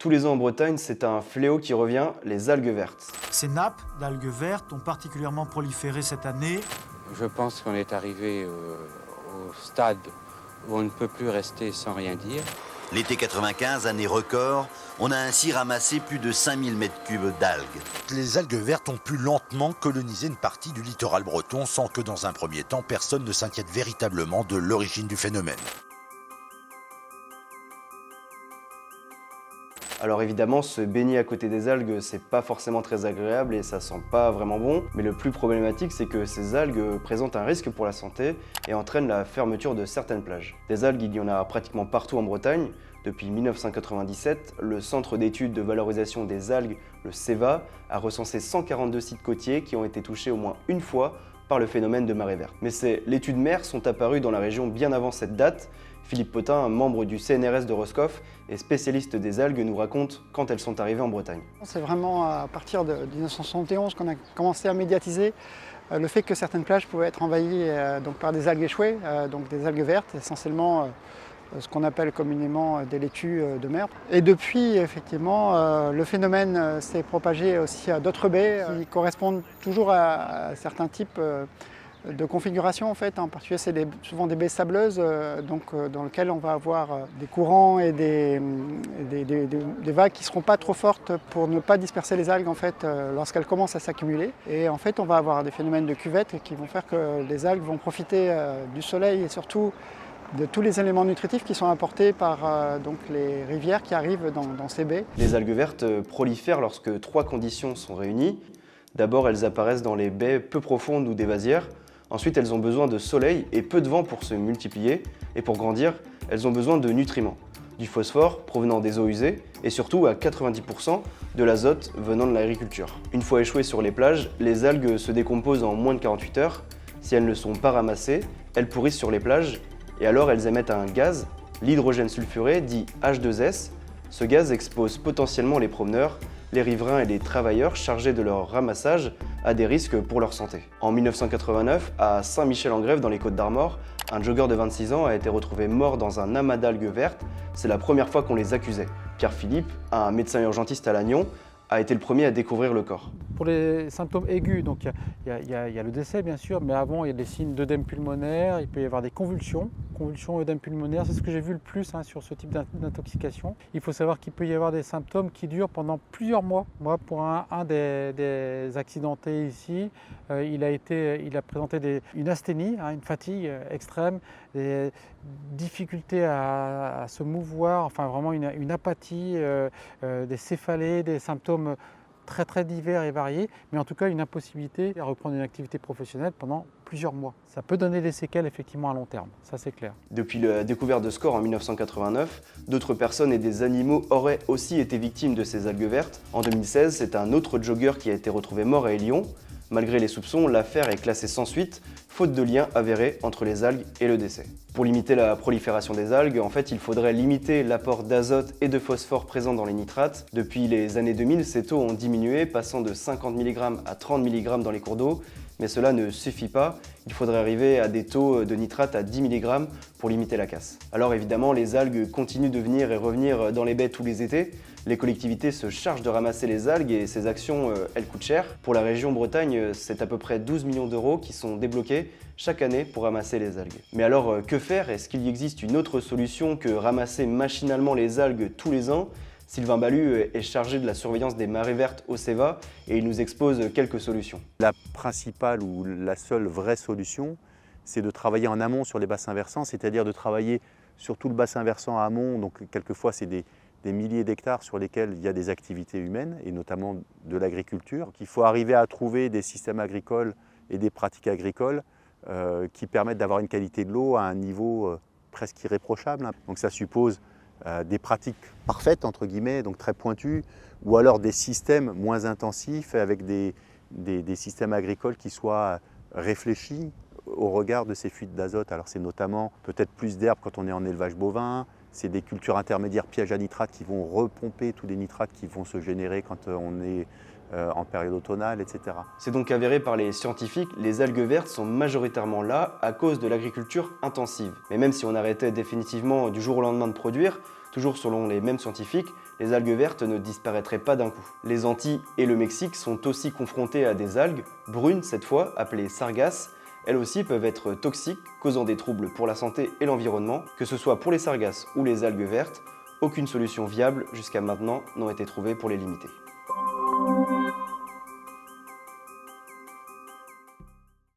Tous les ans en Bretagne, c'est un fléau qui revient, les algues vertes. Ces nappes d'algues vertes ont particulièrement proliféré cette année. Je pense qu'on est arrivé au stade où on ne peut plus rester sans rien dire. L'été 95, année record, on a ainsi ramassé plus de 5000 m3 d'algues. Les algues vertes ont pu lentement coloniser une partie du littoral breton sans que dans un premier temps, personne ne s'inquiète véritablement de l'origine du phénomène. Alors évidemment, se baigner à côté des algues, c'est pas forcément très agréable et ça sent pas vraiment bon. Mais le plus problématique, c'est que ces algues présentent un risque pour la santé et entraînent la fermeture de certaines plages. Des algues, il y en a pratiquement partout en Bretagne. Depuis 1997, le Centre d'études de valorisation des algues, le CEVA, a recensé 142 sites côtiers qui ont été touchés au moins une fois par le phénomène de marée verte. Mais ces laitues de mer sont apparues dans la région bien avant cette date. Philippe Potin, un membre du CNRS de Roscoff et spécialiste des algues, nous raconte quand elles sont arrivées en Bretagne. C'est vraiment à partir de 1971 qu'on a commencé à médiatiser le fait que certaines plages pouvaient être envahies donc par des algues échouées, donc des algues vertes, essentiellement ce qu'on appelle communément des laitues de mer. Et depuis, effectivement, le phénomène s'est propagé aussi à d'autres baies qui correspondent toujours à certains types de configuration en fait. En particulier, c'est souvent des baies sableuses dans lesquelles on va avoir des courants et des vagues qui ne seront pas trop fortes pour ne pas disperser les algues en fait, lorsqu'elles commencent à s'accumuler. Et en fait, on va avoir des phénomènes de cuvette qui vont faire que les algues vont profiter du soleil et surtout de tous les éléments nutritifs qui sont apportés par donc les rivières qui arrivent dans ces baies. Les algues vertes prolifèrent lorsque trois conditions sont réunies. D'abord, elles apparaissent dans les baies peu profondes ou des vasières. Ensuite, elles ont besoin de soleil et peu de vent pour se multiplier. Et pour grandir, elles ont besoin de nutriments, du phosphore provenant des eaux usées et surtout à 90% de l'azote venant de l'agriculture. Une fois échouées sur les plages, les algues se décomposent en moins de 48 heures. Si elles ne sont pas ramassées, elles pourrissent sur les plages et alors elles émettent un gaz, l'hydrogène sulfuré, dit H2S. Ce gaz expose potentiellement les promeneurs, les riverains et les travailleurs chargés de leur ramassage à des risques pour leur santé. En 1989, à Saint-Michel-en-Grève, dans les Côtes-d'Armor, un jogger de 26 ans a été retrouvé mort dans un amas d'algues vertes. C'est la première fois qu'on les accusait. Pierre Philippe, un médecin urgentiste à Lannion, a été le premier à découvrir le corps. Pour les symptômes aigus, donc il y a le décès bien sûr, mais avant il y a des signes d'œdème pulmonaire, il peut y avoir des convulsions, œdème pulmonaire, c'est ce que j'ai vu le plus sur ce type d'intoxication. Il faut savoir qu'il peut y avoir des symptômes qui durent pendant plusieurs mois. Moi, pour un des accidentés ici, il a présenté une asthénie, une fatigue extrême, des difficultés à se mouvoir, enfin vraiment une apathie, des céphalées, des symptômes très divers et variés, mais en tout cas une impossibilité à reprendre une activité professionnelle pendant plusieurs mois. Ça peut donner des séquelles effectivement à long terme, ça c'est clair. Depuis la découverte de ce corps en 1989, d'autres personnes et des animaux auraient aussi été victimes de ces algues vertes. En 2016, c'est un autre jogger qui a été retrouvé mort à Élion. Malgré les soupçons, l'affaire est classée sans suite, faute de lien avéré entre les algues et le décès. Pour limiter la prolifération des algues, en fait, il faudrait limiter l'apport d'azote et de phosphore présent dans les nitrates. Depuis les années 2000, ces taux ont diminué, passant de 50 mg à 30 mg dans les cours d'eau. Mais cela ne suffit pas, il faudrait arriver à des taux de nitrate à 10 mg pour limiter la casse. Alors évidemment, les algues continuent de venir et revenir dans les baies tous les étés. Les collectivités se chargent de ramasser les algues et ces actions, elles coûtent cher. Pour la région Bretagne, c'est à peu près 12 millions d'euros qui sont débloqués chaque année pour ramasser les algues. Mais alors, que faire? Est-ce qu'il existe une autre solution que ramasser machinalement les algues tous les ans? Sylvain Ballu est chargé de la surveillance des marées vertes au CEVA et il nous expose quelques solutions. La principale ou la seule vraie solution, c'est de travailler en amont sur les bassins versants, c'est-à-dire de travailler sur tout le bassin versant à amont. Donc quelquefois, c'est des milliers d'hectares sur lesquels il y a des activités humaines et notamment de l'agriculture. Il faut arriver à trouver des systèmes agricoles et des pratiques agricoles qui permettent d'avoir une qualité de l'eau à un niveau presque irréprochable. Donc ça suppose des pratiques parfaites, entre guillemets, donc très pointues, ou alors des systèmes moins intensifs avec des systèmes agricoles qui soient réfléchis au regard de ces fuites d'azote. Alors c'est notamment peut-être plus d'herbes quand on est en élevage bovin, c'est des cultures intermédiaires pièges à nitrates qui vont repomper tous les nitrates qui vont se générer quand on est en période automnale, etc. C'est donc avéré par les scientifiques, les algues vertes sont majoritairement là à cause de l'agriculture intensive. Mais même si on arrêtait définitivement du jour au lendemain de produire, toujours selon les mêmes scientifiques, les algues vertes ne disparaîtraient pas d'un coup. Les Antilles et le Mexique sont aussi confrontés à des algues, brunes cette fois, appelées sargasses. Elles aussi peuvent être toxiques, causant des troubles pour la santé et l'environnement. Que ce soit pour les sargasses ou les algues vertes, aucune solution viable jusqu'à maintenant n'a été trouvée pour les limiter.